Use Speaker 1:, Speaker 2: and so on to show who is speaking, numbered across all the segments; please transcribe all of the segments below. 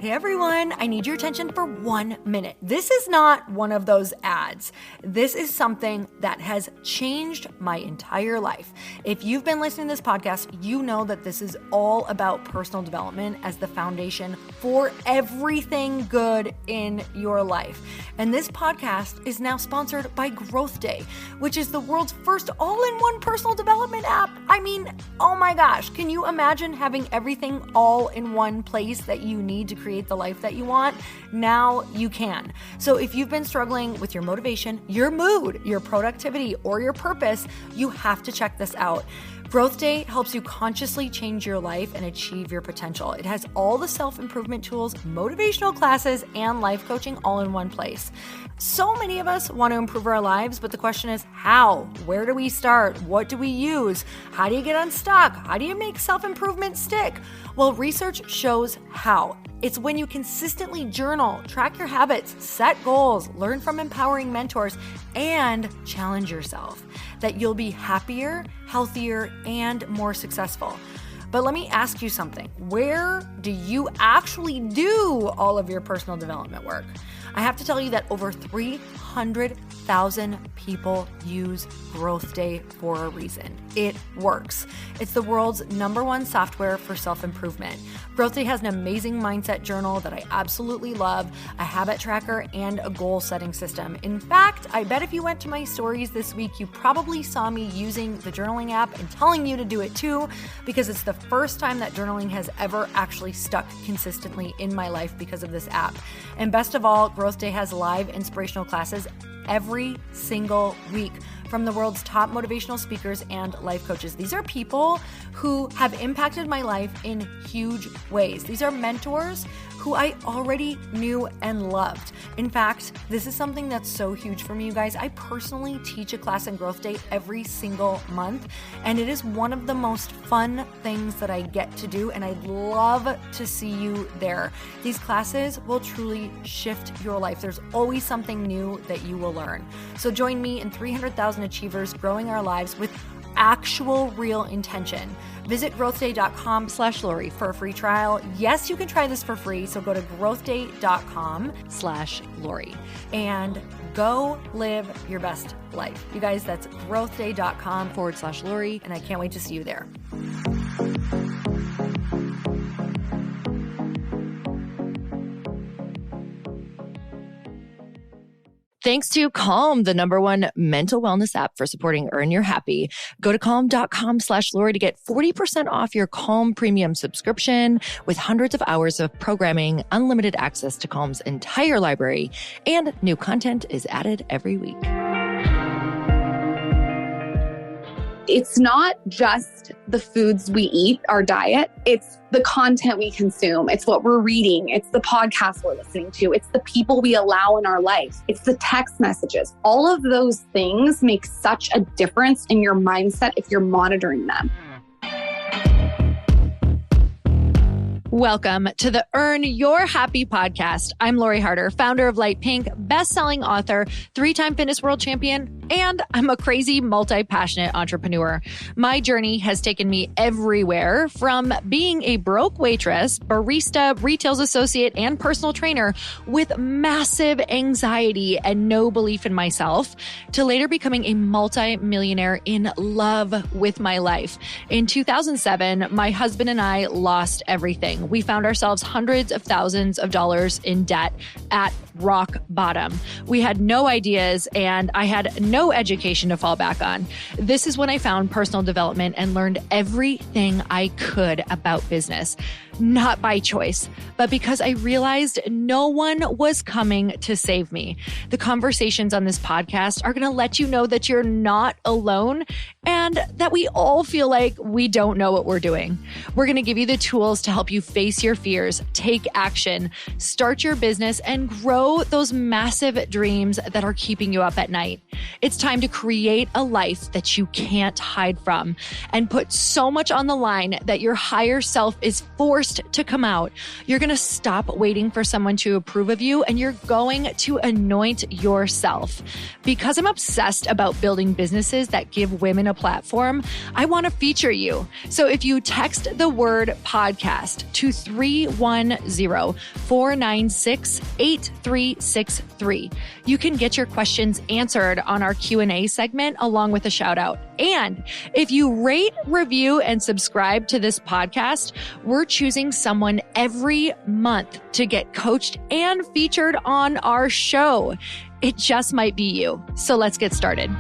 Speaker 1: Hey everyone, I need your attention for 1 minute. This is not one of those ads. This is something that has changed my entire life. If you've been listening to this podcast, you know that this is all about personal development as the foundation for everything good in your life. And this podcast is now sponsored by Growth Day, which is the world's first all-in-one personal development app. I mean, oh my gosh, can you imagine having everything all in one place that you need to create the life that you want? Now you can. So if you've been struggling with your motivation, your mood, your productivity, or your purpose, you have to check this out. Growth Day helps you consciously change your life and achieve your potential. It has all the self-improvement tools, motivational classes, and life coaching all in one place. So many of us want to improve our lives, but the question is how? Where do we start? What do we use? How do you get unstuck? How do you make self-improvement stick? Well, research shows how. It's when you consistently journal, track your habits, set goals, learn from empowering mentors, and challenge yourself that you'll be happier, healthier, and more successful. But let me ask you something. Where do you actually do all of your personal development work? I have to tell you that over 300,000 people use Growth Day for a reason. It works. It's the world's #1 software for self-improvement. Growth Day has an amazing mindset journal that I absolutely love, a habit tracker, and a goal-setting system. In fact, I bet if you went to my stories this week, you probably saw me using the journaling app and telling you to do it too, because it's the first time that journaling has ever actually stuck consistently in my life because of this app. And best of all, Growth Day has live inspirational classes every single week from the world's top motivational speakers and life coaches. These are people who have impacted my life in huge ways. These are mentors who I already knew and loved. In fact, this is something that's so huge for me, you guys. I personally teach a class in Growth Day every single month, and it is one of the most fun things that I get to do, and I'd love to see you there. These classes will truly shift your life. There's always something new that you will learn. So join me and 300,000 achievers growing our lives with actual real intention. Visit growthday.com/Lori for a free trial. Yes, you can try this for free. So go to growthday.com/Lori and go live your best life. You guys, that's growthday.com/Lori. And I can't wait to see you there. Thanks to Calm, the #1 mental wellness app for supporting Earn Your Happy. Go to calm.com/Lori to get 40% off your Calm premium subscription with hundreds of hours of programming, unlimited access to Calm's entire library, and new content is added every week.
Speaker 2: It's not just the foods we eat, our diet. It's the content we consume. It's what we're reading. It's the podcasts we're listening to. It's the people we allow in our life. It's the text messages. All of those things make such a difference in your mindset if you're monitoring them.
Speaker 1: Welcome to the Earn Your Happy podcast. I'm Lori Harder, founder of Light Pink, best-selling author, 3-time fitness world champion, and I'm a crazy, multi-passionate entrepreneur. My journey has taken me everywhere, from being a broke waitress, barista, retail associate, and personal trainer with massive anxiety and no belief in myself, to later becoming a multi-millionaire in love with my life. In 2007, my husband and I lost everything. We found ourselves hundreds of thousands of dollars in debt at rock bottom. We had no ideas and I had no education to fall back on. This is when I found personal development and learned everything I could about business. Not by choice, but because I realized no one was coming to save me. The conversations on this podcast are going to let you know that you're not alone and that we all feel like we don't know what we're doing. We're going to give you the tools to help you face your fears, take action, start your business, and grow those massive dreams that are keeping you up at night. It's time to create a life that you can't hide from and put so much on the line that your higher self is forced first to come out. You're going to stop waiting for someone to approve of you, and you're going to anoint yourself. Because I'm obsessed about building businesses that give women a platform, I want to feature you. So if you text the word podcast to 310-496-8363, you can get your questions answered on our Q&A segment along with a shout out. And if you rate, review, and subscribe to this podcast, we're choosing someone every month to get coached and featured on our show. It just might be you. So let's get started.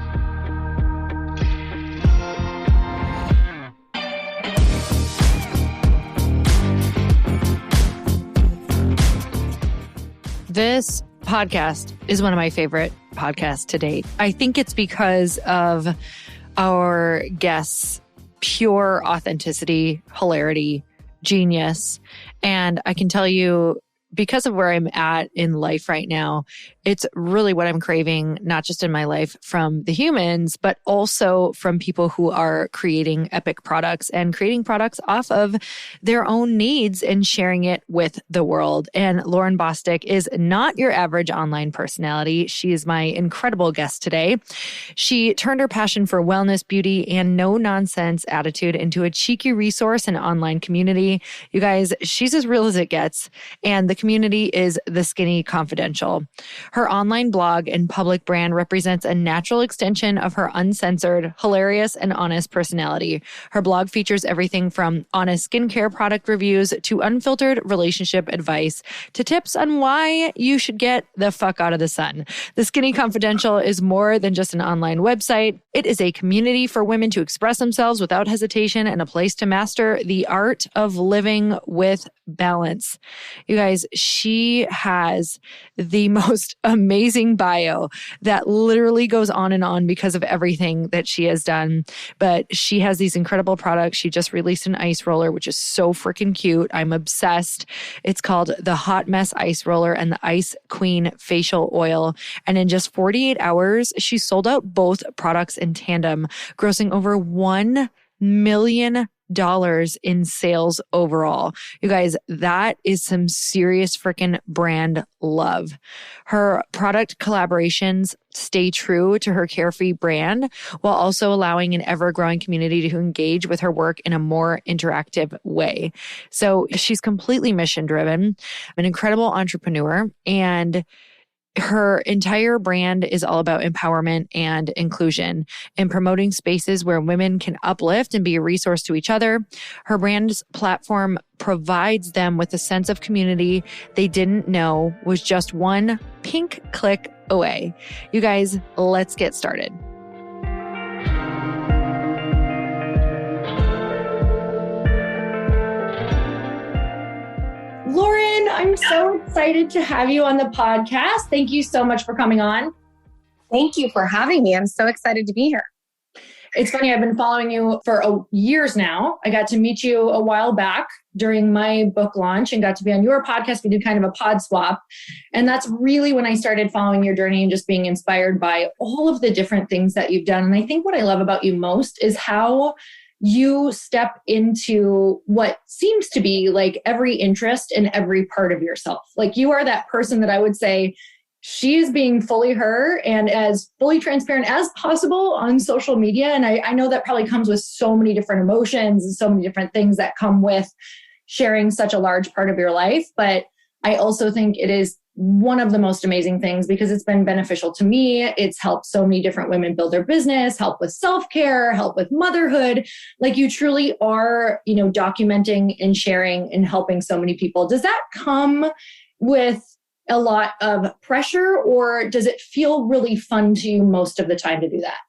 Speaker 1: This podcast is one of my favorite podcasts to date. I think it's because of our guests' pure authenticity, hilarity, genius. And I can tell you, because of where I'm at in life right now, it's really what I'm craving, not just in my life from the humans, but also from people who are creating epic products and creating products off of their own needs and sharing it with the world. And Lauryn Bosstick is not your average online personality. She is my incredible guest today. She turned her passion for wellness, beauty, and no-nonsense attitude into a cheeky resource and online community. You guys, she's as real as it gets. And the community is The Skinny Confidential. Her online blog and public brand represents a natural extension of her uncensored, hilarious, and honest personality. Her blog features everything from honest skincare product reviews to unfiltered relationship advice to tips on why you should get the fuck out of the sun. The Skinny Confidential is more than just an online website. It is a community for women to express themselves without hesitation and a place to master the art of living with balance. You guys, she has the most amazing bio that literally goes on and on because of everything that she has done. But she has these incredible products. She just released an ice roller, which is so freaking cute. I'm obsessed. It's called the Hot Mess Ice Roller and the Ice Queen Facial Oil. And in just 48 hours, she sold out both products in tandem, grossing over $1 million in sales overall. You guys, that is some serious freaking brand love. Her product collaborations stay true to her carefree brand while also allowing an ever-growing community to engage with her work in a more interactive way. So she's completely mission-driven, an incredible entrepreneur, and her entire brand is all about empowerment and inclusion and promoting spaces where women can uplift and be a resource to each other. Her brand's platform provides them with a sense of community they didn't know was just one pink click away. You guys, let's get started. Lauryn, I'm so excited to have you on the podcast. Thank you so much for coming on.
Speaker 2: Thank you for having me. I'm so excited to be here.
Speaker 1: It's funny, I've been following you for years now. I got to meet you a while back during my book launch and got to be on your podcast. We did kind of a pod swap. And that's really when I started following your journey and just being inspired by all of the different things that you've done. And I think what I love about you most is how you step into what seems to be like every interest in every part of yourself. Like you are that person that I would say she is being fully her and as fully transparent as possible on social media. And I know that probably comes with so many different emotions and so many different things that come with sharing such a large part of your life. But I also think it is one of the most amazing things because it's been beneficial to me. It's helped so many different women build their business, help with self-care, help with motherhood. Like you truly are, documenting and sharing and helping so many people. Does that come with a lot of pressure or does it feel really fun to you most of the time to do that?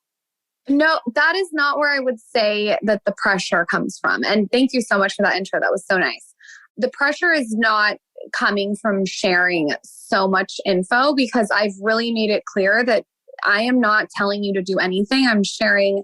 Speaker 2: No, that is not where I would say that the pressure comes from. And thank you so much for that intro. That was so nice. The pressure is not coming from sharing so much info because I've really made it clear that I am not telling you to do anything. I'm sharing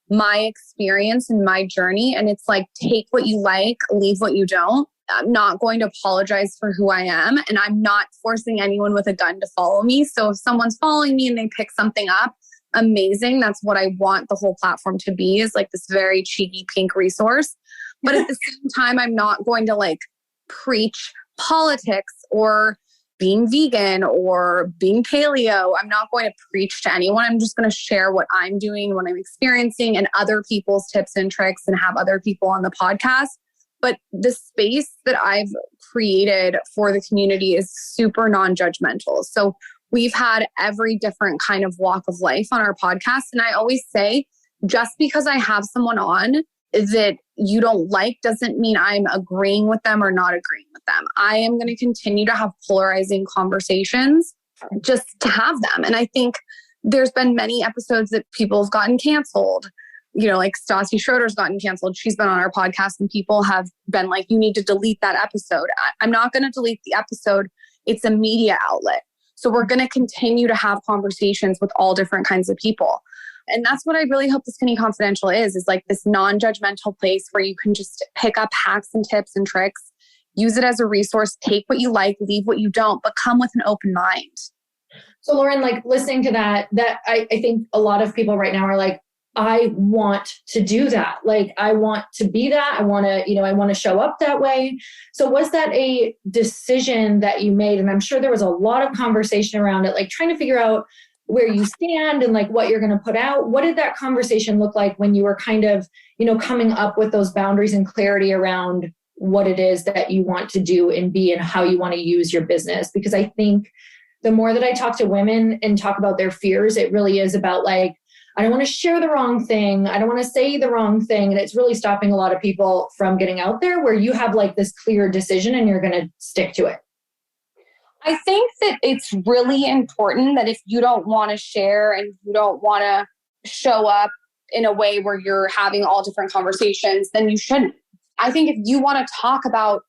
Speaker 2: my experience and my journey. And it's like, take what you like, leave what you don't. I'm not going to apologize for who I am. And I'm not forcing anyone with a gun to follow me. So if someone's following me and they pick something up, amazing. That's what I want the whole platform to be, is like this very cheeky pink resource. But at the same time, I'm not going to like preach politics or being vegan or being paleo. I'm not going to preach to anyone. I'm just going to share what I'm doing, what I'm experiencing, and other people's tips and tricks, and have other people on the podcast. But the space that I've created for the community is super non-judgmental. So we've had every different kind of walk of life on our podcast. And I always say, just because I have someone on that you don't like doesn't mean I'm agreeing with them or not agreeing with them. I am going to continue to have polarizing conversations just to have them. And I think there's been many episodes that people have gotten canceled. You know, like Stassi Schroeder's gotten canceled. She's been on our podcast and people have been like, you need to delete that episode. I'm not going to delete the episode. It's a media outlet. So we're going to continue to have conversations with all different kinds of people. And that's what I really hope the Skinny Confidential is like this non-judgmental place where you can just pick up hacks and tips and tricks, use it as a resource, take what you like, leave what you don't, but come with an open mind.
Speaker 1: So Lauryn, like listening to that I think a lot of people right now are like, I want to do that. Like, I want to be that. I want to show up that way. So was that a decision that you made? And I'm sure there was a lot of conversation around it, like trying to figure out where you stand and like what you're going to put out. What did that conversation look like when you were kind of, coming up with those boundaries and clarity around what it is that you want to do and be and how you want to use your business? Because I think the more that I talk to women and talk about their fears, it really is about like, I don't want to share the wrong thing. I don't want to say the wrong thing. And it's really stopping a lot of people from getting out there where you have like this clear decision and you're going to stick to it.
Speaker 2: I think that it's really important that if you don't want to share and you don't want to show up in a way where you're having all different conversations, then you shouldn't. I think if you want to talk about,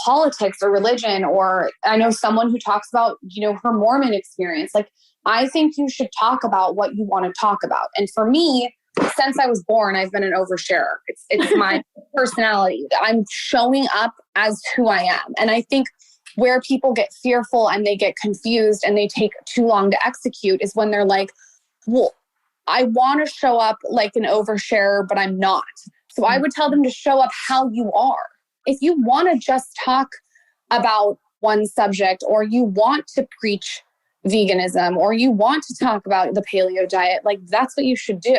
Speaker 2: politics or religion, or I know someone who talks about, her Mormon experience, like I think you should talk about what you want to talk about. And for me, since I was born, I've been an oversharer. It's my personality. I'm showing up as who I am. And I think where people get fearful and they get confused and they take too long to execute is when they're like, well, I want to show up like an oversharer, but I'm not. So I would tell them to show up how you are. If you want to just talk about one subject, or you want to preach veganism, or you want to talk about the paleo diet, like that's what you should do.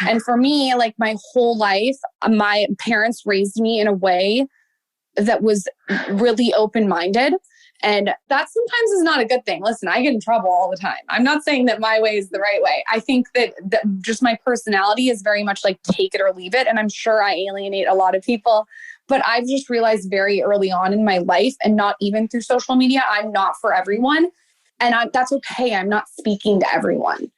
Speaker 2: And for me, like my whole life, my parents raised me in a way that was really open-minded. And that sometimes is not a good thing. Listen, I get in trouble all the time. I'm not saying that my way is the right way. I think that just my personality is very much like take it or leave it. And I'm sure I alienate a lot of people. But I've just realized very early on in my life, and not even through social media, I'm not for everyone. And that's okay. I'm not speaking to everyone.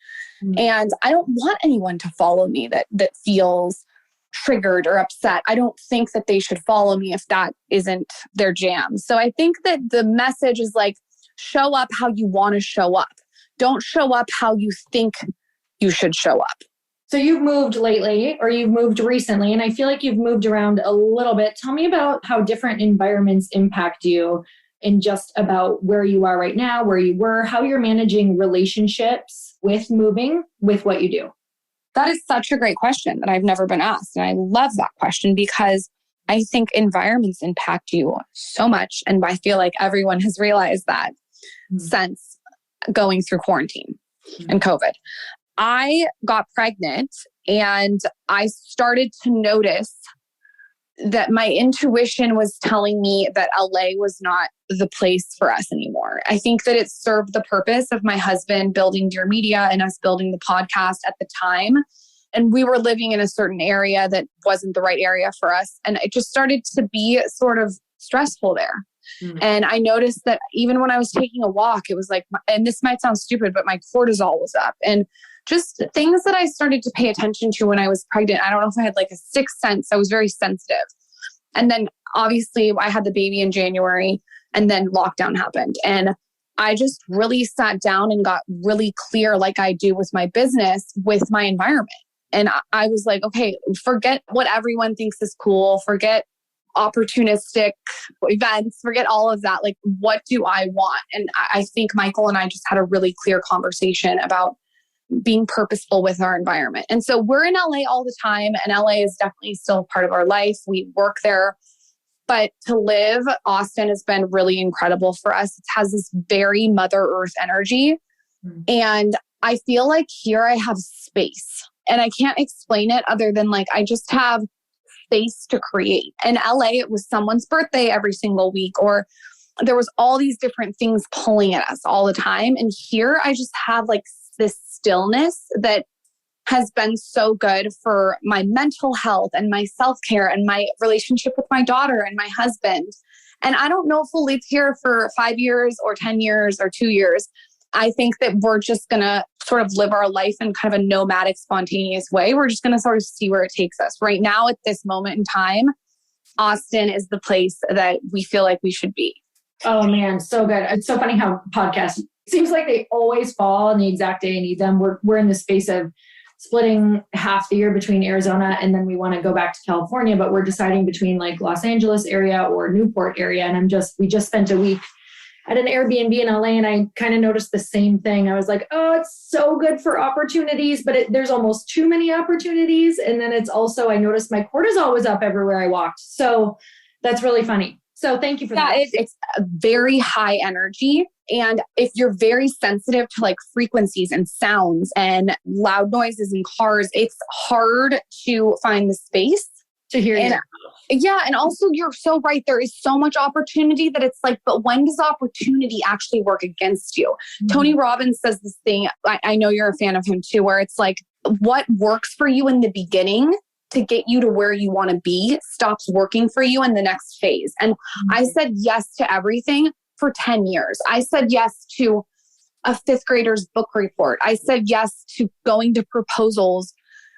Speaker 2: Mm-hmm. And I don't want anyone to follow me that feels triggered or upset. I don't think that they should follow me if that isn't their jam. So I think that the message is like, show up how you want to show up. Don't show up how you think you should show up.
Speaker 1: So you've moved lately, or you've moved recently, and I feel like you've moved around a little bit. Tell me about how different environments impact you, and just about where you are right now, where you were, how you're managing relationships with moving with what you do.
Speaker 2: That is such a great question that I've never been asked. And I love that question because I think environments impact you so much. And I feel like everyone has realized that since going through quarantine and COVID. I got pregnant and I started to notice that my intuition was telling me that LA was not the place for us anymore. I think that it served the purpose of my husband building Dear Media and us building the podcast at the time. And we were living in a certain area that wasn't the right area for us. And it just started to be sort of stressful there. Mm-hmm. And I noticed that even when I was taking a walk, it was like, and this might sound stupid, but my cortisol was up. And just things that I started to pay attention to when I was pregnant. I don't know if I had like a sixth sense. I was very sensitive. And then obviously I had the baby in January and then lockdown happened. And I just really sat down and got really clear, like I do with my business, with my environment. And I was like, okay, forget what everyone thinks is cool. Forget opportunistic events. Forget all of that. Like, what do I want? And I think Michael and I just had a really clear conversation about being purposeful with our environment. And so we're in LA all the time, and LA is definitely still part of our life. We work there But to live, Austin has been really incredible for us. It has this very Mother Earth energy. And I feel like here I have space. And I can't explain it other than like, I just have space to create. In LA, it was someone's birthday every single week, or there was all these different things pulling at us all the time. And here I just have like this stillness that has been so good for my mental health and my self-care and my relationship with my daughter and my husband. And I don't know if we'll live here for 5 years or 10 years or 2 years. I think that we're just going to sort of live our life in kind of a nomadic, spontaneous way. We're just going to sort of see where it takes us. Right now, at this moment in time, Austin is the place that we feel like we should be.
Speaker 1: Oh man, so good. It's so funny how podcasts, seems like they always fall on the exact day I need them. We're in the space of splitting half the year between Arizona, and then we want to go back to California, but we're deciding between like Los Angeles area or Newport area. And we just spent a week at an Airbnb in LA, and I kind of noticed the same thing. I was like, oh, it's so good for opportunities, but there's almost too many opportunities. And then it's also, I noticed my cortisol was up everywhere I walked. So that's really funny. So thank you for that.
Speaker 2: It's a very high energy. And if you're very sensitive to like frequencies and sounds and loud noises in cars, it's hard to find the space
Speaker 1: to hear you.
Speaker 2: Yeah. And also you're so right. There is so much opportunity that it's like, but when does opportunity actually work against you? Mm-hmm. Tony Robbins says this thing, I know you're a fan of him too, where it's like, what works for you in the beginning to get you to where you want to be stops working for you in the next phase. And I said yes to everything for 10 years. I said yes to a fifth grader's book report. I said yes to going to proposals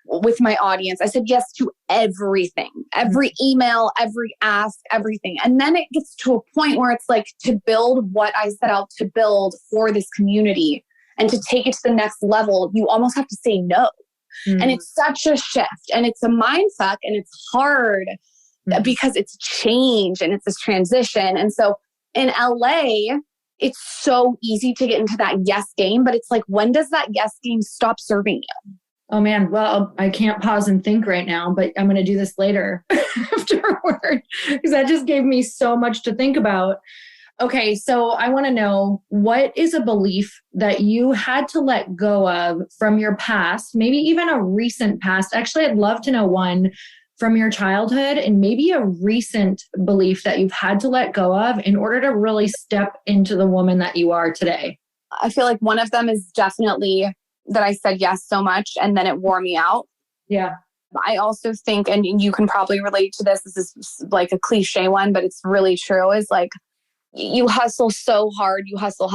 Speaker 2: with my audience. I said yes to everything, every email, every ask, everything. And then it gets to a point where it's like, to build what I set out to build for this community and to take it to the next level, you almost have to say no. And it's such a shift, and it's a mind fuck, and it's hard because it's change and it's this transition. And so in LA, it's so easy to get into that yes game, but it's like, when does that yes game stop serving you?
Speaker 1: Oh man, well, I can't pause and think right now, but I'm going to do this later afterward, because that just gave me so much to think about. Okay, so I want to know, what is a belief that you had to let go of from your past, maybe even a recent past? Actually, I'd love to know one from your childhood and maybe a recent belief that you've had to let go of in order to really step into the woman that you are today.
Speaker 2: I feel like one of them is definitely that I said yes so much and then it wore me out.
Speaker 1: Yeah.
Speaker 2: I also think, and you can probably relate to this is like a cliche one, but it's really true, is like, you hustle so hard, you hustle,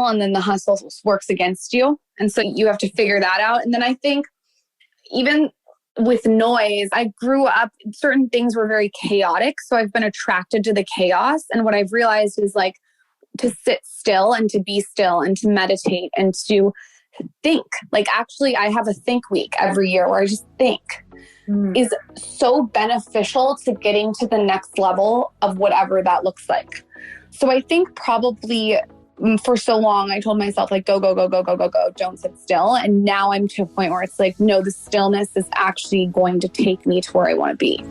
Speaker 2: and then the hustle works against you. And so you have to figure that out. And then I think even with noise, I grew up, certain things were very chaotic. So I've been attracted to the chaos. And what I've realized is like to sit still and to be still and to meditate and to think. Like actually, I have a think week every year where I just think is so beneficial to getting to the next level of whatever that looks like. So I think probably for so long, I told myself like, go, don't sit still. And now I'm to a point where it's like, no, the stillness is actually going to take me to where I want to be.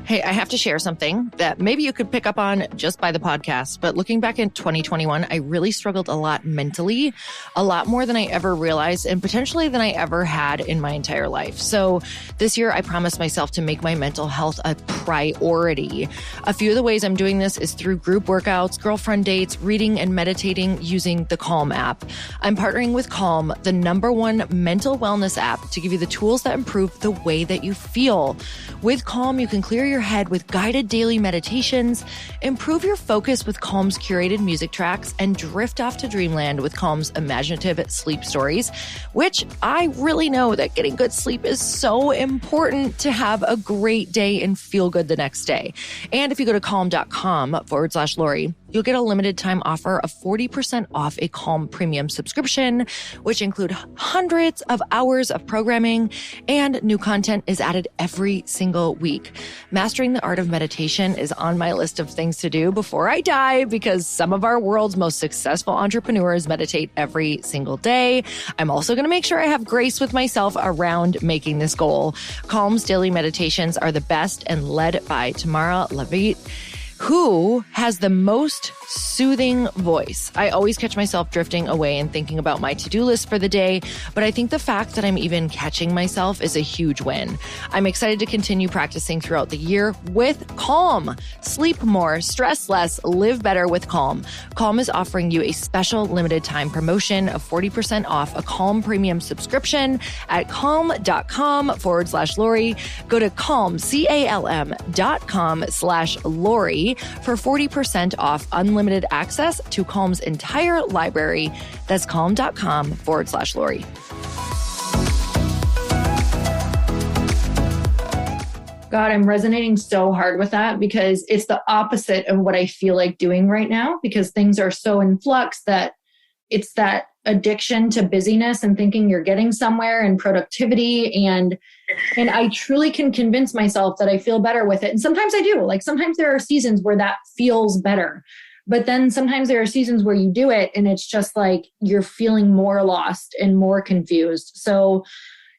Speaker 3: Hey, I have to share something that maybe you could pick up on just by the podcast. But looking back in 2021, I really struggled a lot mentally, a lot more than I ever realized and potentially than I ever had in my entire life. So this year, I promised myself to make my mental health a priority. A few of the ways I'm doing this is through group workouts, girlfriend dates, reading and meditating using the Calm app. I'm partnering with Calm, the #1 mental wellness app, to give you the tools that improve the way that you feel. With Calm, you can clear your head with guided daily meditations, improve your focus with Calm's curated music tracks, and drift off to dreamland with Calm's imaginative sleep stories, which I really know that getting good sleep is so important to have a great day and feel good the next day. And if you go to calm.com/Lori, you'll get a limited time offer of 40% off a Calm premium subscription, which include hundreds of hours of programming, and new content is added every single week. Mastering the art of meditation is on my list of things to do before I die because some of our world's most successful entrepreneurs meditate every single day. I'm also going to make sure I have grace with myself around making this goal. Calm's daily meditations are the best and led by Tamara Levitt, who has the most soothing voice. I always catch myself drifting away and thinking about my to-do list for the day, but I think the fact that I'm even catching myself is a huge win. I'm excited to continue practicing throughout the year with Calm. Sleep more, stress less, live better with Calm. Calm is offering you a special limited time promotion of 40% off a Calm premium subscription at calm.com/Lori. Go to Calm, CALM.com/Lori for 40% off unlimited access to Calm's entire library. That's calm.com/Lori.
Speaker 1: God, I'm resonating so hard with that because it's the opposite of what I feel like doing right now because things are so in flux that it's that addiction to busyness and thinking you're getting somewhere and productivity. And I truly can convince myself that I feel better with it. And sometimes I do. Like sometimes there are seasons where that feels better. But then sometimes there are seasons where you do it and it's just like you're feeling more lost and more confused. So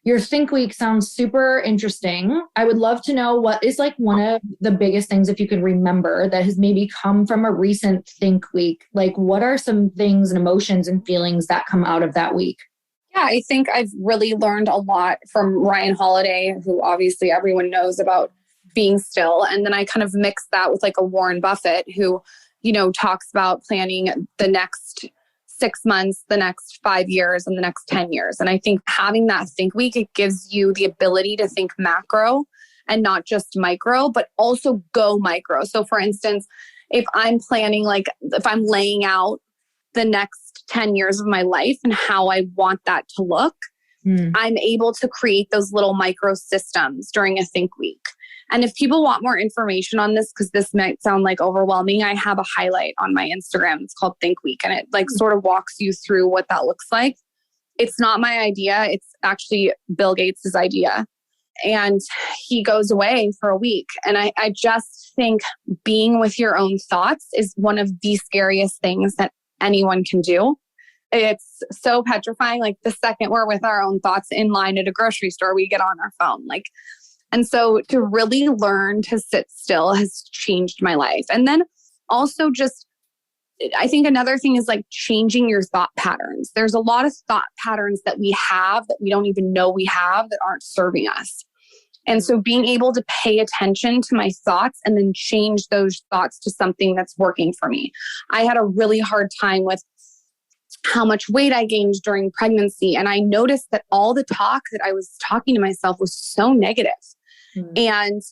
Speaker 1: your Think Week sounds super interesting. I would love to know what is like one of the biggest things, if you could remember, that has maybe come from a recent Think Week. Like what are some things and emotions and feelings that come out of that week?
Speaker 2: Yeah, I think I've really learned a lot from Ryan Holiday, who obviously everyone knows about being still. And then I kind of mix that with like a Warren Buffett who, you know, talks about planning the next 6 months, the next 5 years, and the next 10 years. And I think having that Think Week, it gives you the ability to think macro and not just micro, but also go micro. So for instance, if I'm planning, like if I'm laying out the next 10 years of my life and how I want that to look, I'm able to create those little micro systems during a Think Week. And if people want more information on this, because this might sound like overwhelming, I have a highlight on my Instagram. It's called Think Week. And it like sort of walks you through what that looks like. It's not my idea. It's actually Bill Gates' idea. And he goes away for a week. And I just think being with your own thoughts is one of the scariest things that anyone can do. It's so petrifying. Like the second we're with our own thoughts in line at a grocery store, we get on our phone. And so to really learn to sit still has changed my life. And then also just, I think another thing is like changing your thought patterns. There's a lot of thought patterns that we have that we don't even know we have that aren't serving us. And so being able to pay attention to my thoughts and then change those thoughts to something that's working for me. I had a really hard time with how much weight I gained during pregnancy. And I noticed that all the talk that I was talking to myself was so negative. And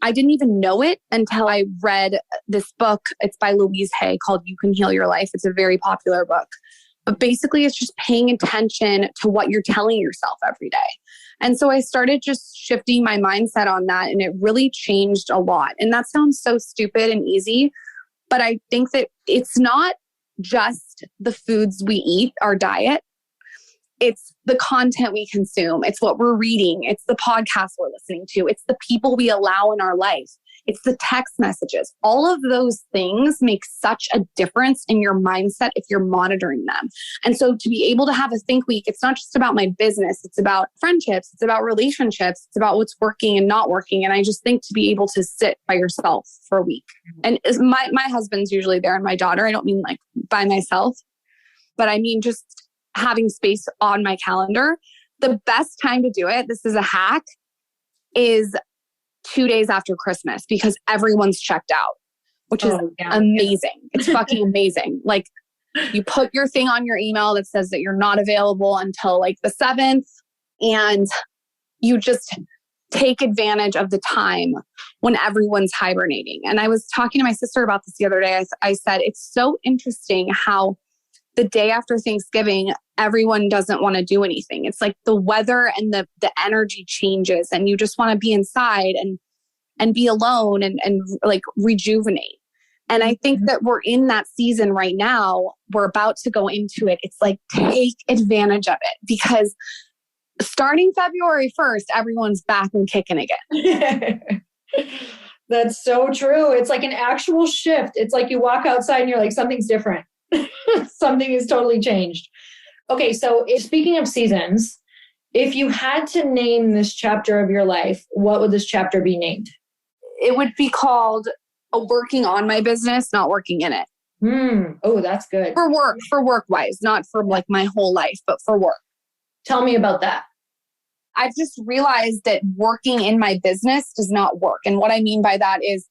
Speaker 2: I didn't even know it until I read this book. It's by Louise Hay called You Can Heal Your Life. It's a very popular book. But basically, it's just paying attention to what you're telling yourself every day. And so I started just shifting my mindset on that. And it really changed a lot. And that sounds so stupid and easy. But I think that it's not just the foods we eat, our diet. It's the content we consume. It's what we're reading. It's the podcasts we're listening to. It's the people we allow in our life. It's the text messages. All of those things make such a difference in your mindset if you're monitoring them. And so to be able to have a Think Week, it's not just about my business. It's about friendships. It's about relationships. It's about what's working and not working. And I just think to be able to sit by yourself for a week. And my husband's usually there and my daughter. I don't mean like by myself, but I mean just having space on my calendar. The best time to do it, this is a hack, is 2 days after Christmas because everyone's checked out, which is amazing. It's fucking amazing. Like you put your thing on your email that says that you're not available until like the 7th, and you just take advantage of the time when everyone's hibernating. And I was talking to my sister about this the other day. I said, it's so interesting how the day after Thanksgiving, everyone doesn't want to do anything. It's like the weather and the energy changes and you just want to be inside and be alone and like rejuvenate. And I think that we're in that season right now. We're about to go into it. It's like, take advantage of it, because starting February 1st, everyone's back and kicking again.
Speaker 1: That's so true. It's like an actual shift. It's like you walk outside and you're like, something's different. Something is totally changed. Okay, so speaking of seasons, if you had to name this chapter of your life, what would this chapter be named?
Speaker 2: It would be called working on my business, not working in it.
Speaker 1: Oh, that's good.
Speaker 2: For work wise, not for like my whole life, but for work.
Speaker 1: Tell me about that.
Speaker 2: I've just realized that working in my business does not work. And what I mean by that is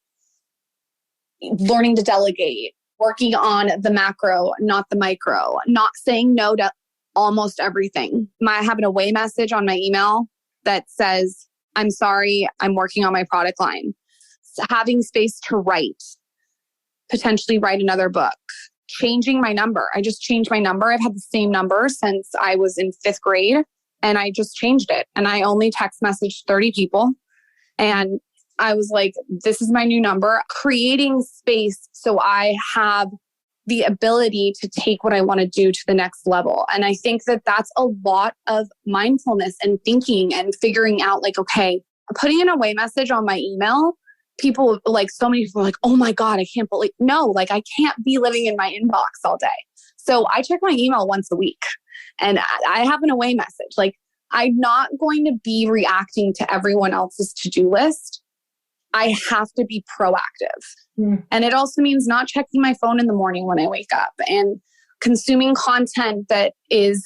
Speaker 2: learning to delegate, working on the macro, not the micro, not saying no to almost everything. I have an away message on my email that says, I'm sorry, I'm working on my product line. So having space to write, potentially write another book, changing my number. I just changed my number. I've had the same number since I was in 5th grade, and I just changed it. And I only text messaged 30 people. And I was like, this is my new number. Creating space so I have the ability to take what I want to do to the next level. And I think that that's a lot of mindfulness and thinking and figuring out like, okay, putting an away message on my email, people like so many people are like, oh my God, I can't believe, no, like I can't be living in my inbox all day. So I check my email once a week and I have an away message. Like I'm not going to be reacting to everyone else's to-do list. I have to be proactive. And it also means not checking my phone in the morning when I wake up and consuming content that is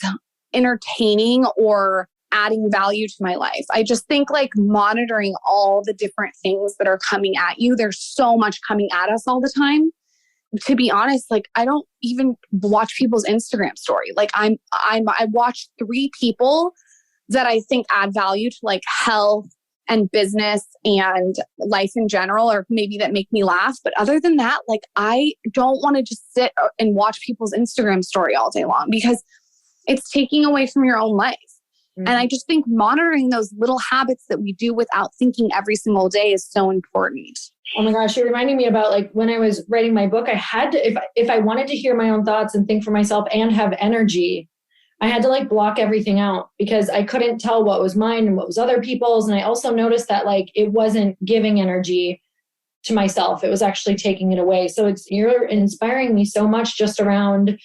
Speaker 2: entertaining or adding value to my life. I just think like monitoring all the different things that are coming at you. There's so much coming at us all the time. To be honest, like I don't even watch people's Instagram story. Like I watch 3 people that I think add value to like health and business and life in general, or maybe that make me laugh. But other than that, like I don't want to just sit and watch people's Instagram story all day long because it's taking away from your own life. And I just think monitoring those little habits that we do without thinking every single day is so important.
Speaker 1: Oh my gosh, you're reminding me about like when I was writing my book, I had to, if I wanted to hear my own thoughts and think for myself and have energy, I had to like block everything out because I couldn't tell what was mine and what was other people's. And I also noticed that like it wasn't giving energy to myself. It was actually taking it away. So you're inspiring me so much just around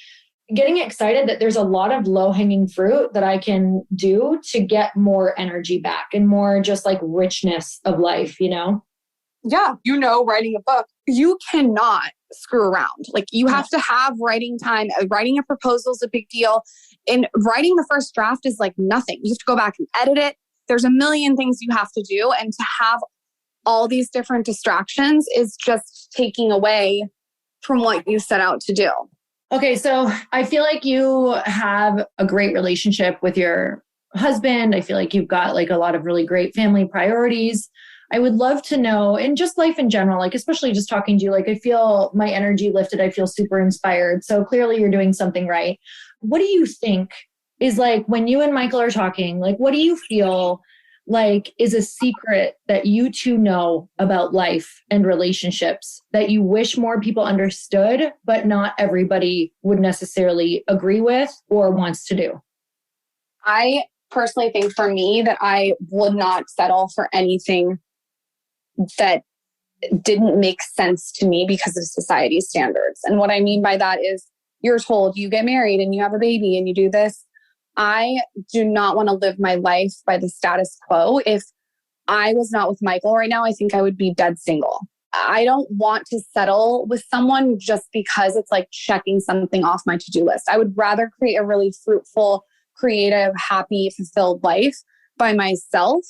Speaker 1: getting excited that there's a lot of low-hanging fruit that I can do to get more energy back and more just like richness of life, you know?
Speaker 2: Yeah. Writing a book, you cannot screw around. Like you have to have writing time. Writing a proposal is a big deal. And writing the first draft is like nothing. You have to go back and edit it. There's a million things you have to do. And to have all these different distractions is just taking away from what you set out to do.
Speaker 1: Okay, so I feel like you have a great relationship with your husband. I feel like you've got like a lot of really great family priorities. I would love to know, and just life in general, like especially just talking to you, like I feel my energy lifted. I feel super inspired. So clearly you're doing something right. What do you think is like when you and Michael are talking, like what do you feel like is a secret that you two know about life and relationships that you wish more people understood, but not everybody would necessarily agree with or wants to do?
Speaker 2: I personally think for me that I would not settle for anything that didn't make sense to me because of society's standards. And what I mean by that is you're told you get married and you have a baby and you do this. I do not want to live my life by the status quo. If I was not with Michael right now, I think I would be dead single. I don't want to settle with someone just because it's like checking something off my to-do list. I would rather create a really fruitful, creative, happy, fulfilled life by myself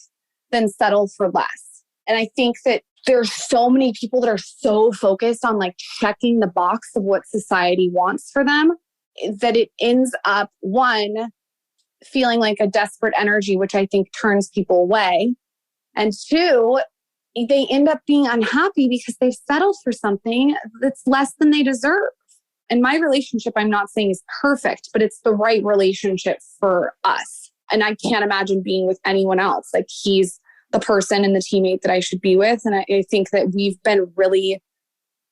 Speaker 2: than settle for less. And I think that there's so many people that are so focused on like checking the box of what society wants for them that it ends up, one, feeling like a desperate energy, which I think turns people away. And 2, they end up being unhappy because they've settled for something that's less than they deserve. And my relationship, I'm not saying is perfect, but it's the right relationship for us. And I can't imagine being with anyone else. Like he's the person and the teammate that I should be with. And I think that we've been really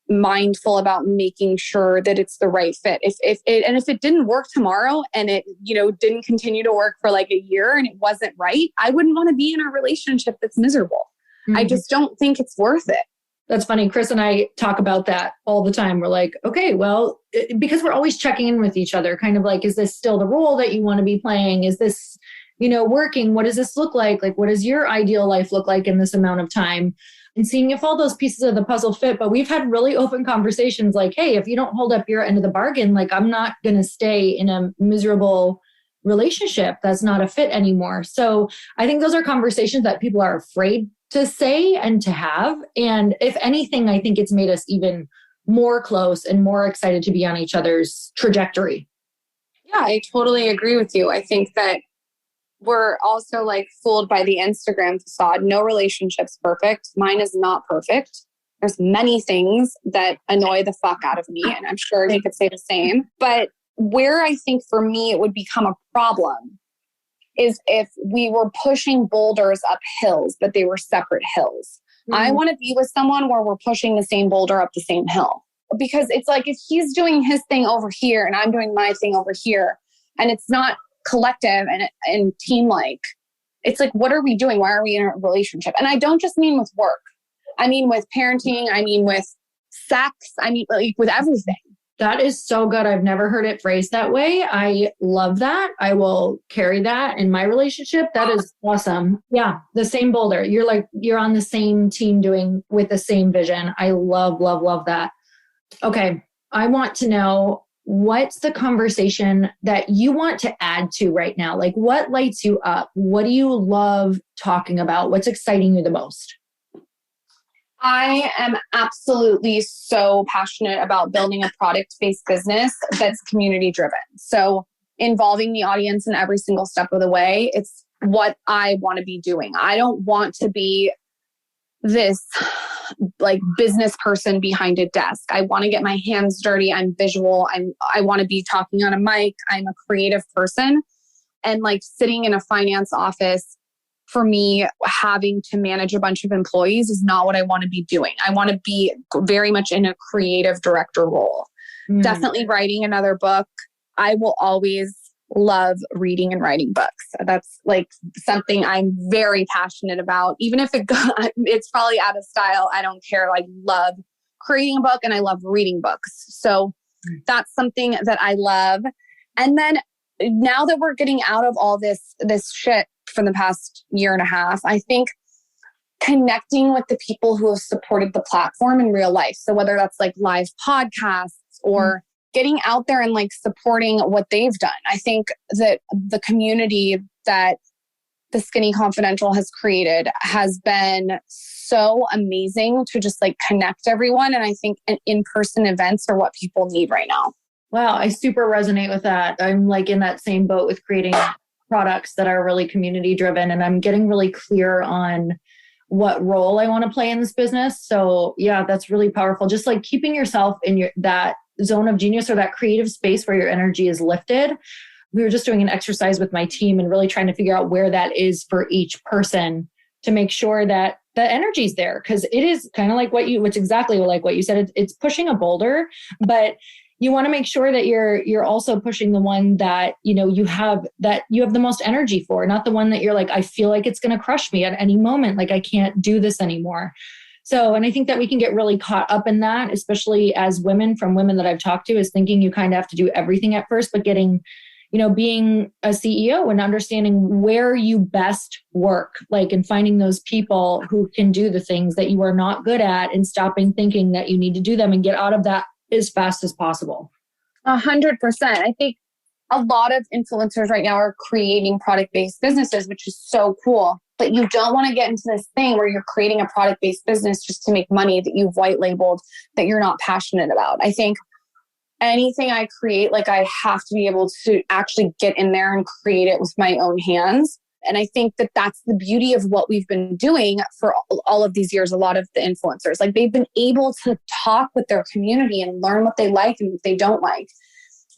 Speaker 2: mindful about making sure that it's the right fit. If it didn't work tomorrow and it, didn't continue to work for like a year and it wasn't right, I wouldn't want to be in a relationship that's miserable. I just don't think it's worth it.
Speaker 1: That's funny. Chris and I talk about that all the time. We're like, okay, well, because we're always checking in with each other, kind of like, is this still the role that you want to be playing? Is this, working? What does this look like? Like, what does your ideal life look like in this amount of time? And seeing if all those pieces of the puzzle fit. But we've had really open conversations like, hey, if you don't hold up your end of the bargain, like I'm not going to stay in a miserable relationship that's not a fit anymore. So I think those are conversations that people are afraid to say and to have. And if anything, I think it's made us even more close and more excited to be on each other's trajectory.
Speaker 2: Yeah, I totally agree with you. I think that we're also like fooled by the Instagram facade. No relationship's perfect. Mine is not perfect. There's many things that annoy the fuck out of me, and I'm sure you could say the same. But where I think for me it would become a problem is if we were pushing boulders up hills, but they were separate hills. I want to be with someone where we're pushing the same boulder up the same hill. Because it's like if he's doing his thing over here and I'm doing my thing over here, and it's not collective and team-like, it's like, what are we doing? Why are we in a relationship? And I don't just mean with work. I mean with parenting. I mean with sex. I mean like with everything.
Speaker 1: That is so good. I've never heard it phrased that way. I love that. I will carry that in my relationship. That is awesome. Yeah. The same boulder. You're on the same team doing with the same vision. I love, love, love that. Okay. I want to know, what's the conversation that you want to add to right now? Like what lights you up? What do you love talking about? What's exciting you the most?
Speaker 2: I am absolutely so passionate about building a product-based business that's community-driven. So involving the audience in every single step of the way, it's what I want to be doing. I don't want to be this like business person behind a desk. I want to get my hands dirty. I'm visual. I want to be talking on a mic. I'm a creative person. And like sitting in a finance office, for me, having to manage a bunch of employees is not what I want to be doing. I want to be very much in a creative director role. Definitely writing another book. I will always love reading and writing books. That's like something I'm very passionate about. Even if it's probably out of style, I don't care. I love creating a book and I love reading books. So that's something that I love. And then now that we're getting out of all this shit from the past year and a half, I think connecting with the people who have supported the platform in real life. So whether that's like live podcasts or getting out there and like supporting what they've done. I think that the community that the Skinny Confidential has created has been so amazing to just like connect everyone. And I think in-person events are what people need right now.
Speaker 1: Wow, I super resonate with that. I'm like in that same boat with creating products that are really community driven, and I'm getting really clear on what role I want to play in this business. So yeah, that's really powerful. Just like keeping yourself in that zone of genius or that creative space where your energy is lifted. We were just doing an exercise with my team and really trying to figure out where that is for each person to make sure that the energy's there. Cause it is kind of like it's exactly like what you said. It's pushing a boulder, but you want to make sure that you're also pushing the one that, you have the most energy for, not the one that you're like, I feel like it's going to crush me at any moment. Like I can't do this anymore. So, and I think that we can get really caught up in that, especially as women, from women that I've talked to, is thinking you kind of have to do everything at first, but getting, being a CEO and understanding where you best work, like, and finding those people who can do the things that you are not good at and stopping thinking that you need to do them and get out of that as fast as possible.
Speaker 2: 100%. I think a lot of influencers right now are creating product-based businesses, which is so cool. But you don't want to get into this thing where you're creating a product-based business just to make money that you've white labeled that you're not passionate about. I think anything I create, like I have to be able to actually get in there and create it with my own hands. And I think that that's the beauty of what we've been doing for all of these years. A lot of the influencers, like they've been able to talk with their community and learn what they like and what they don't like.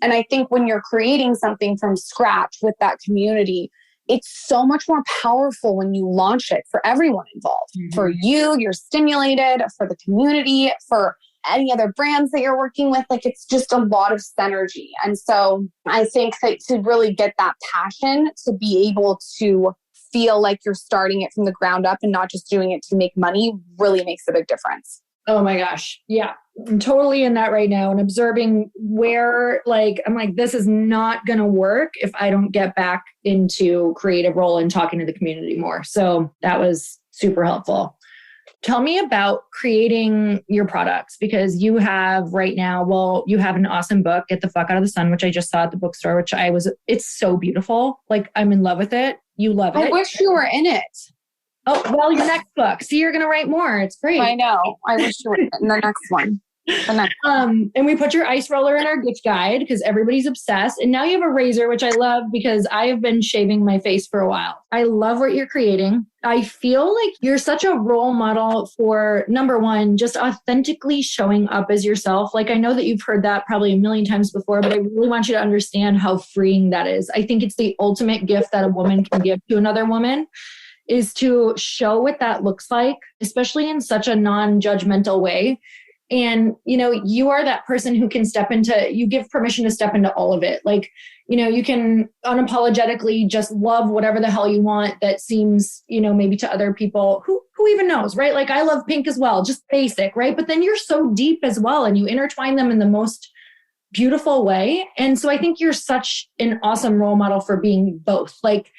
Speaker 2: And I think when you're creating something from scratch with that community, it's so much more powerful when you launch it for everyone involved. Mm-hmm. For you, you're stimulated, for the community, for any other brands that you're working with. Like, it's just a lot of synergy. And so I think that to really get that passion, to be able to feel like you're starting it from the ground up and not just doing it to make money, really makes a big difference.
Speaker 1: Oh my gosh. Yeah. I'm totally in that right now and observing where I'm like, this is not going to work if I don't get back into creative role and talking to the community more. So that was super helpful. Tell me about creating your products, because you have right now, you have an awesome book, Get the Fuck Out of the Sun, which I just saw at the bookstore, it's so beautiful. Like, I'm in love with it. You love it.
Speaker 2: I wish you were in it.
Speaker 1: Oh, well, your next book. See, you're going to write more. It's great.
Speaker 2: I know. I wish you were in the next one.
Speaker 1: And we put your ice roller in our gift guide because everybody's obsessed. And now you have a razor, which I love because I have been shaving my face for a while. I love what you're creating. I feel like you're such a role model for, number one, just authentically showing up as yourself. Like, I know that you've heard that probably a million times before, but I really want you to understand how freeing that is. I think it's the ultimate gift that a woman can give to another woman, is to show what that looks like, especially in such a non-judgmental way. And, you are that person who can you give permission to step into all of it. Like, you can unapologetically just love whatever the hell you want that seems, maybe to other people who even knows, right? Like, I love pink as well, just basic, right? But then you're so deep as well, and you intertwine them in the most beautiful way. And so I think you're such an awesome role model for being both, like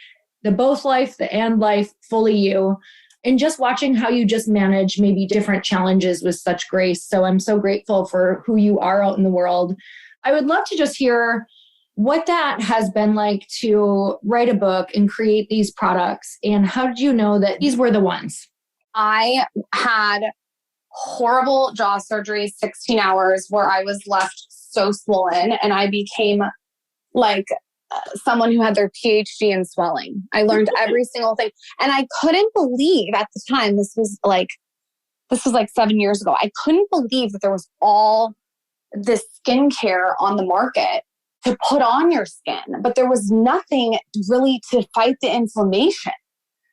Speaker 1: the both life, the and life, fully you. And just watching how you just manage maybe different challenges with such grace. So I'm so grateful for who you are out in the world. I would love to just hear what that has been like to write a book and create these products. And how did you know that these were the ones?
Speaker 2: I had horrible jaw surgery, 16 hours, where I was left so swollen, and I became like someone who had their PhD in swelling. I learned every single thing. And I couldn't believe at the time, this was like 7 years ago. I couldn't believe that there was all this skincare on the market to put on your skin, but there was nothing really to fight the inflammation.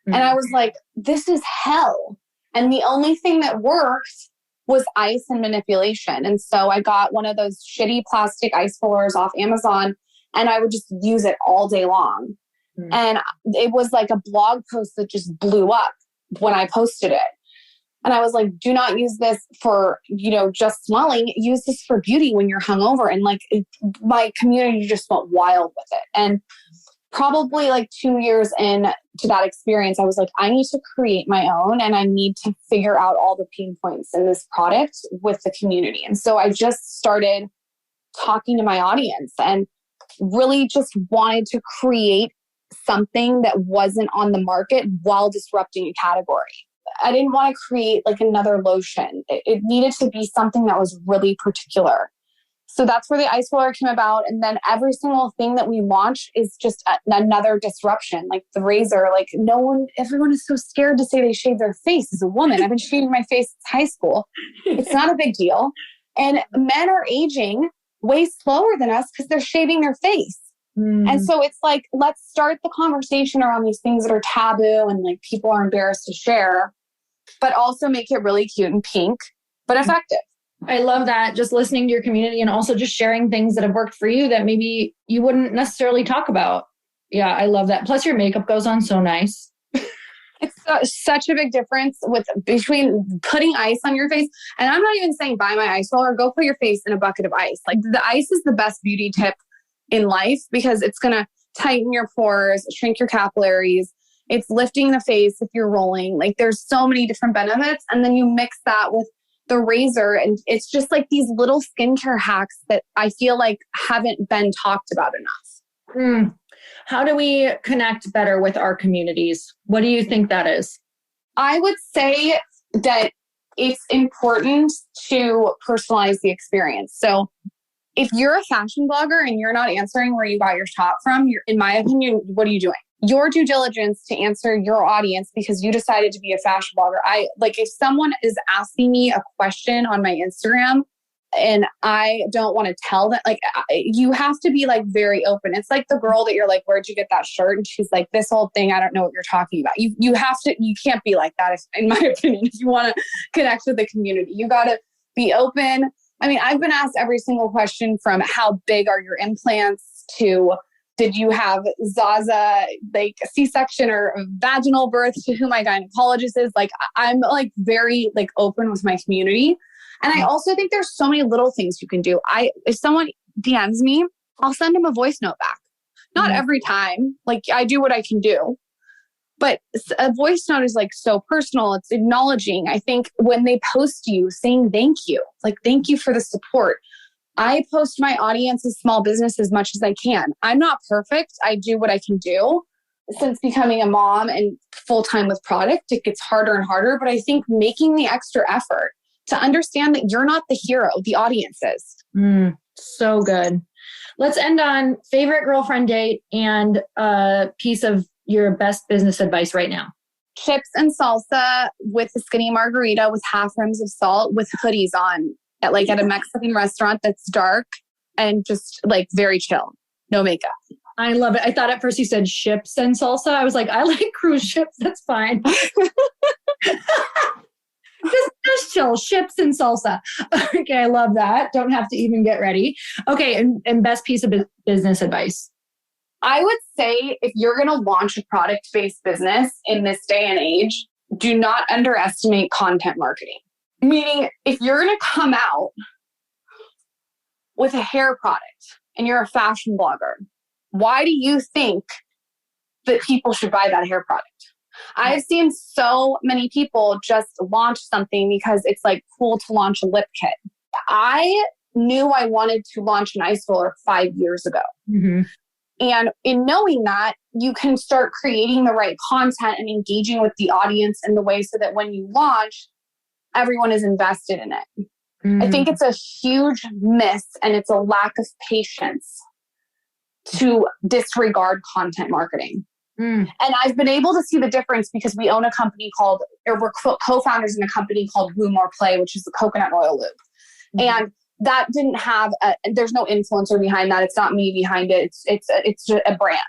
Speaker 2: Mm-hmm. And I was like, this is hell. And the only thing that worked was ice and manipulation. And so I got one of those shitty plastic ice rollers off Amazon, and I would just use it all day long. Mm. And it was like a blog post that just blew up when I posted it. And I was like, do not use this for, just swelling. Use this for beauty when you're hungover. And my community just went wild with it. And probably 2 years into that experience, I was like, I need to create my own, and I need to figure out all the pain points in this product with the community. And so I just started talking to my audience and really just wanted to create something that wasn't on the market while disrupting a category. I didn't want to create another lotion. It needed to be something that was really particular. So that's where the ice roller came about. And then every single thing that we launch is just another disruption. Like the razor, everyone is so scared to say they shave their face as a woman. I've been shaving my face since high school. It's not a big deal. And men are aging way slower than us because they're shaving their face. Mm. And so it's like, let's start the conversation around these things that are taboo and people are embarrassed to share, but also make it really cute and pink, but effective.
Speaker 1: I love that. Just listening to your community and also just sharing things that have worked for you that maybe you wouldn't necessarily talk about. Yeah, I love that. Plus your makeup goes on so nice.
Speaker 2: It's such a big difference between putting ice on your face. And I'm not even saying buy my ice roller, go put your face in a bucket of ice. The ice is the best beauty tip in life because it's going to tighten your pores, shrink your capillaries. It's lifting the face if you're rolling. There's so many different benefits. And then you mix that with the razor. And it's just these little skincare hacks that I feel haven't been talked about enough.
Speaker 1: Mm. How do we connect better with our communities? What do you think that is?
Speaker 2: I would say that it's important to personalize the experience. So if you're a fashion blogger and you're not answering where you got your top from, in my opinion, what are you doing? Your due diligence to answer your audience because you decided to be a fashion blogger. If someone is asking me a question on my Instagram and I don't want to tell them, you have to be very open. It's like the girl that you're like, where'd you get that shirt? And she's like, this whole thing, I don't know what you're talking about. You can't be like that, in my opinion, if you want to connect with the community. You got to be open. I mean, I've been asked every single question from how big are your implants to did you have Zaza, like a C-section or a vaginal birth, to who my gynecologist is. Like, I'm like very like open with my community. And I also think there's so many little things you can do. If someone DMs me, I'll send them a voice note back. Not every time. Like, I do what I can do. But a voice note is like so personal. It's acknowledging. I think when they post you saying thank you, like, thank you for the support. I post my audience's small business as much as I can. I'm not perfect. I do what I can do. Since becoming a mom and full-time with product, it gets harder and harder. But I think making the extra effort to understand that you're not the hero, the audience is.
Speaker 1: So good. Let's end on favorite girlfriend date and a piece of your best business advice right now.
Speaker 2: Chips and salsa with a skinny margarita with half rims of salt with hoodies on at a Mexican restaurant that's dark and just like very chill. No makeup.
Speaker 1: I love it. I thought at first you said chips and salsa. I was like, I like cruise ships. That's fine. Just chill, chips and salsa. Okay, I love that. Don't have to even get ready. Okay, and best piece of business advice.
Speaker 2: I would say if you're going to launch a product-based business in this day and age, do not underestimate content marketing. Meaning, if you're going to come out with a hair product and you're a fashion blogger, why do you think that people should buy that hair product? I've seen so many people just launch something because it's like cool to launch a lip kit. I knew I wanted to launch an ice roller 5 years ago. Mm-hmm. And in knowing that, you can start creating the right content and engaging with the audience in the way so that when you launch, everyone is invested in it. Mm-hmm. I think it's a huge miss and it's a lack of patience to disregard content marketing. And I've been able to see the difference because we own a company we're co-founders in a company called Woo More Play, which is the coconut oil lube. Mm-hmm. And that didn't have there's no influencer behind that. It's not me behind it. It's a brand.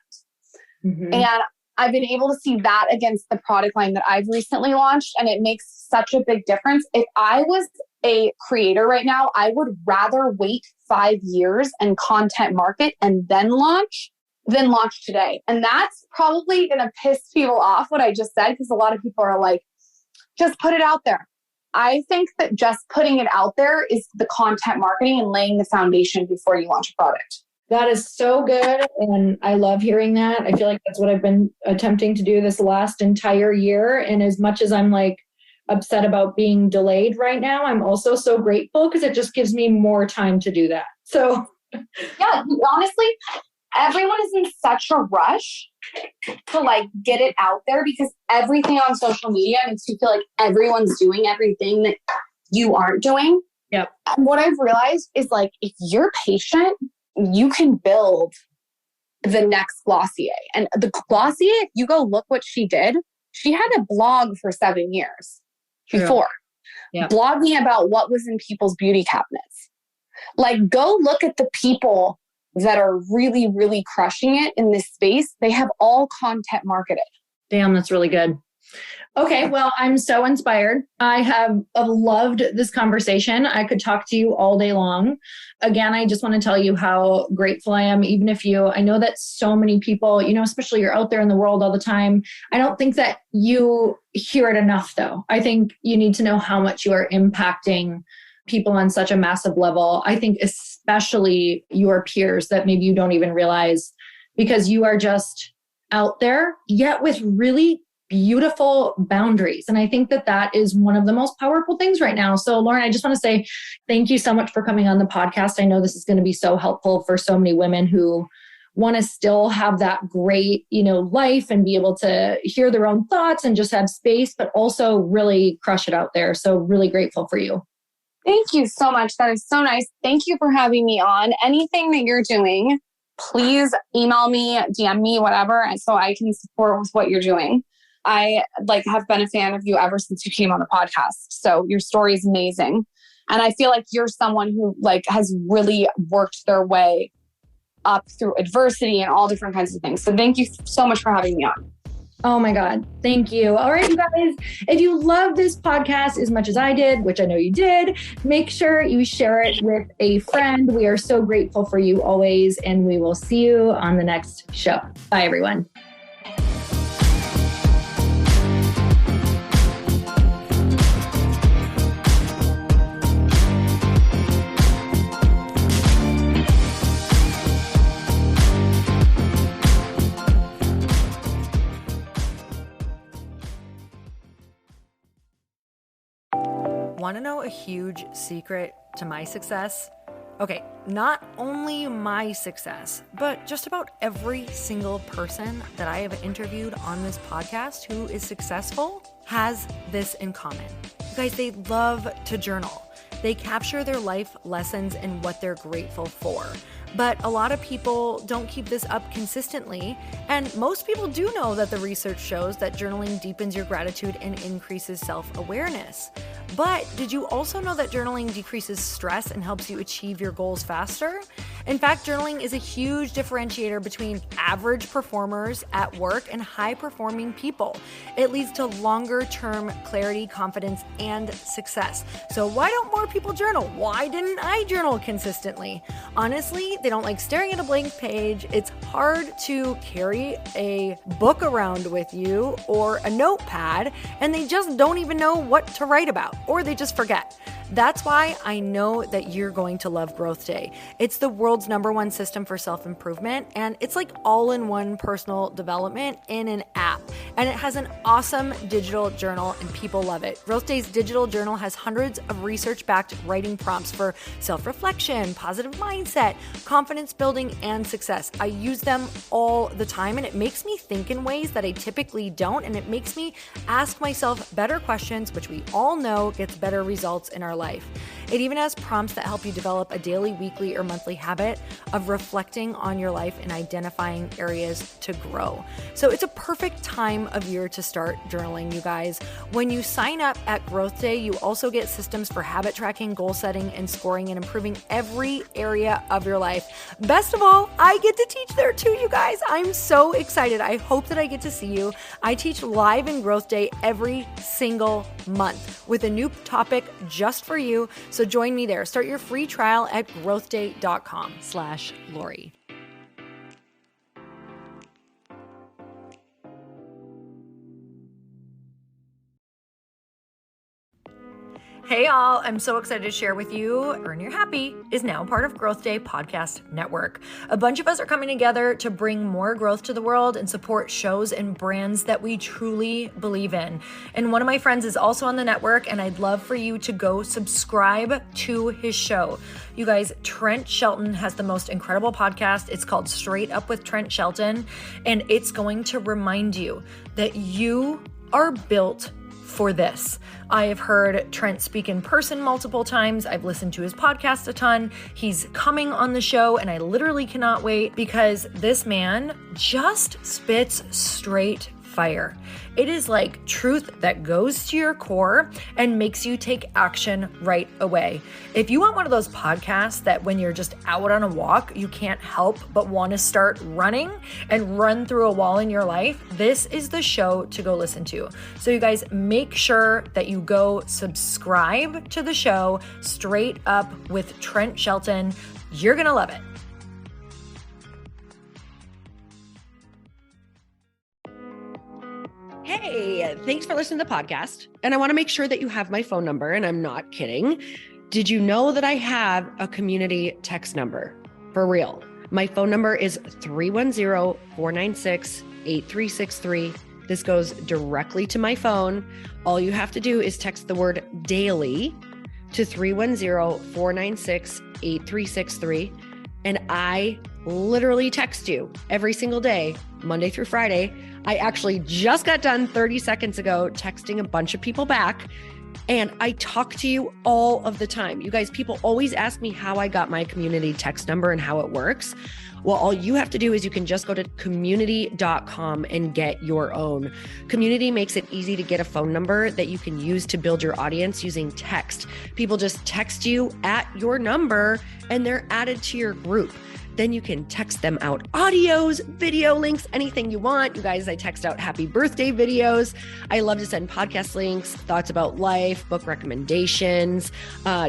Speaker 2: Mm-hmm. And I've been able to see that against the product line that I've recently launched. And it makes such a big difference. If I was a creator right now, I would rather wait 5 years and content market and then launch than launch today. And that's probably going to piss people off what I just said, because a lot of people are like, just put it out there. I think that just putting it out there is the content marketing and laying the foundation before you launch a product.
Speaker 1: That is so good. And I love hearing that. I feel like that's what I've been attempting to do this last entire year. And as much as I'm like upset about being delayed right now, I'm also so grateful because it just gives me more time to do that. So
Speaker 2: yeah, honestly, everyone is in such a rush to like get it out there because everything on social media makes you feel like everyone's doing everything that you aren't doing.
Speaker 1: Yep.
Speaker 2: And what I've realized is like, if you're patient, you can build the next Glossier. And the Glossier, if you go look what she did, she had a blog for 7 years before, blogging about what was in people's beauty cabinets. Like, go look at the people that are really, really crushing it in this space. They have all content marketed.
Speaker 1: Damn, that's really good. Okay, well, I'm so inspired. I have loved this conversation. I could talk to you all day long. Again, I just want to tell you how grateful I am. Even if I know that so many people, especially you're out there in the world all the time. I don't think that you hear it enough, though. I think you need to know how much you are impacting people on such a massive level. I think especially your peers that maybe you don't even realize, because you are just out there, yet with really beautiful boundaries. And I think that that is one of the most powerful things right now. So Lauryn, I just want to say thank you so much for coming on the podcast. I know this is going to be so helpful for so many women who want to still have that great, life and be able to hear their own thoughts and just have space, but also really crush it out there. So really grateful for you.
Speaker 2: Thank you so much. That is so nice. Thank you for having me on. Anything that you're doing, please email me, DM me, whatever, and so I can support with what you're doing. I have been a fan of you ever since you came on the podcast. So your story is amazing. And I feel like you're someone who has really worked their way up through adversity and all different kinds of things. So thank you so much for having me on.
Speaker 1: Oh my God. Thank you. All right, you guys, if you love this podcast as much as I did, which I know you did, make sure you share it with a friend. We are so grateful for you always, and we will see you on the next show. Bye, everyone. Want to know a huge secret to my success? Okay, not only my success, but just about every single person that I have interviewed on this podcast who is successful has this in common. You guys, they love to journal. They capture their life lessons and what they're grateful for. But a lot of people don't keep this up consistently, and most people do know that the research shows that journaling deepens your gratitude and increases self-awareness. But did you also know that journaling decreases stress and helps you achieve your goals faster? In fact, journaling is a huge differentiator between average performers at work and high-performing people. It leads to longer-term clarity, confidence, and success. So why don't more people journal? Why didn't I journal consistently? Honestly, they don't like staring at a blank page. It's hard to carry a book around with you or a notepad, and they just don't even know what to write about, or they just forget. That's why I know that you're going to love Growth Day. It's the world's #1 system for self-improvement, and it's like all-in-one personal development in an app. And it has an awesome digital journal, and people love it. Growth Day's digital journal has hundreds of research-backed writing prompts for self-reflection, positive mindset, confidence building, and success. I use them all the time, and it makes me think in ways that I typically don't, and it makes me ask myself better questions, which we all know gets better results in our life. It even has prompts that help you develop a daily, weekly, or monthly habit of reflecting on your life and identifying areas to grow. So it's a perfect time of year to start journaling, you guys. When you sign up at Growth Day, you also get systems for habit tracking, goal setting, and scoring, and improving every area of your life. Best of all, I get to teach there too, you guys. I'm so excited. I hope that I get to see you. I teach live in Growth Day every single month with a new topic just for you. So join me there. Start your free trial at growthday.com/Lori. Hey all, I'm so excited to share with you, Earn Your Happy is now part of Growth Day Podcast Network. A bunch of us are coming together to bring more growth to the world and support shows and brands that we truly believe in. And one of my friends is also on the network, and I'd love for you to go subscribe to his show. You guys, Trent Shelton has the most incredible podcast. It's called Straight Up with Trent Shelton, and it's going to remind you that you are built for this. I have heard Trent speak in person multiple times. I've listened to his podcast a ton. He's coming on the show, and I literally cannot wait because this man just spits straight fire. It is like truth that goes to your core and makes you take action right away. If you want one of those podcasts that when you're just out on a walk, you can't help but want to start running and run through a wall in your life, this is the show to go listen to. So you guys, make sure that you go subscribe to the show, Straight Up with Trent Shelton. You're going to love it.
Speaker 4: Hey, thanks for listening to the podcast. And I want to make sure that you have my phone number, and I'm not kidding. Did you know that I have a community text number? For real. My phone number is 310-496-8363. This goes directly to my phone. All you have to do is text the word daily to 310-496-8363. And I literally text you every single day, Monday through Friday. I actually just got done 30 seconds ago texting a bunch of people back, and I talk to you all of the time. You guys, people always ask me how I got my community text number and how it works. Well, all you have to do is you can just go to community.com and get your own. Community makes it easy to get a phone number that you can use to build your audience using text. People just text you at your number and they're added to your group. Then you can text them out audios, video links, anything you want. You guys, I text out happy birthday videos. I love to send podcast links, thoughts about life, book recommendations,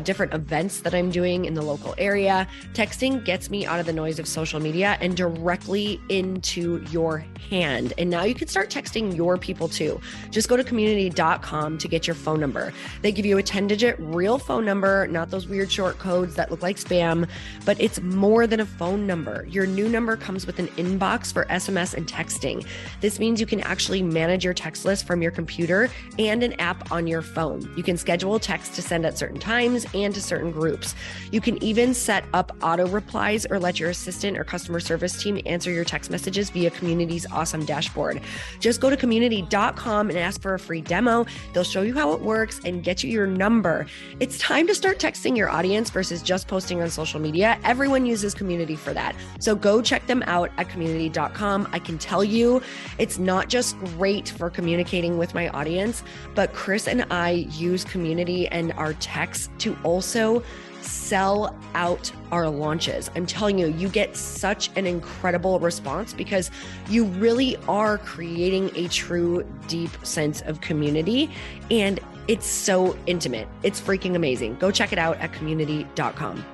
Speaker 4: different events that I'm doing in the local area. Texting gets me out of the noise of social media and directly into your hand. And now you can start texting your people too. Just go to community.com to get your phone number. They give you a 10-digit real phone number, not those weird short codes that look like spam, but it's more than a phone number. Your new number comes with an inbox for SMS and texting. This means you can actually manage your text list from your computer and an app on your phone. You can schedule text to send at certain times and to certain groups. You can even set up auto replies or let your assistant or customer service team answer your text messages via Community's awesome dashboard. Just go to community.com and ask for a free demo. They'll show you how it works and get you your number. It's time to start texting your audience versus just posting on social media. Everyone uses Community for that. So go check them out at community.com. I can tell you it's not just great for communicating with my audience, but Chris and I use Community and our texts to also sell out our launches. I'm telling you, you get such an incredible response because you really are creating a true, deep sense of community. And it's so intimate. It's freaking amazing. Go check it out at community.com.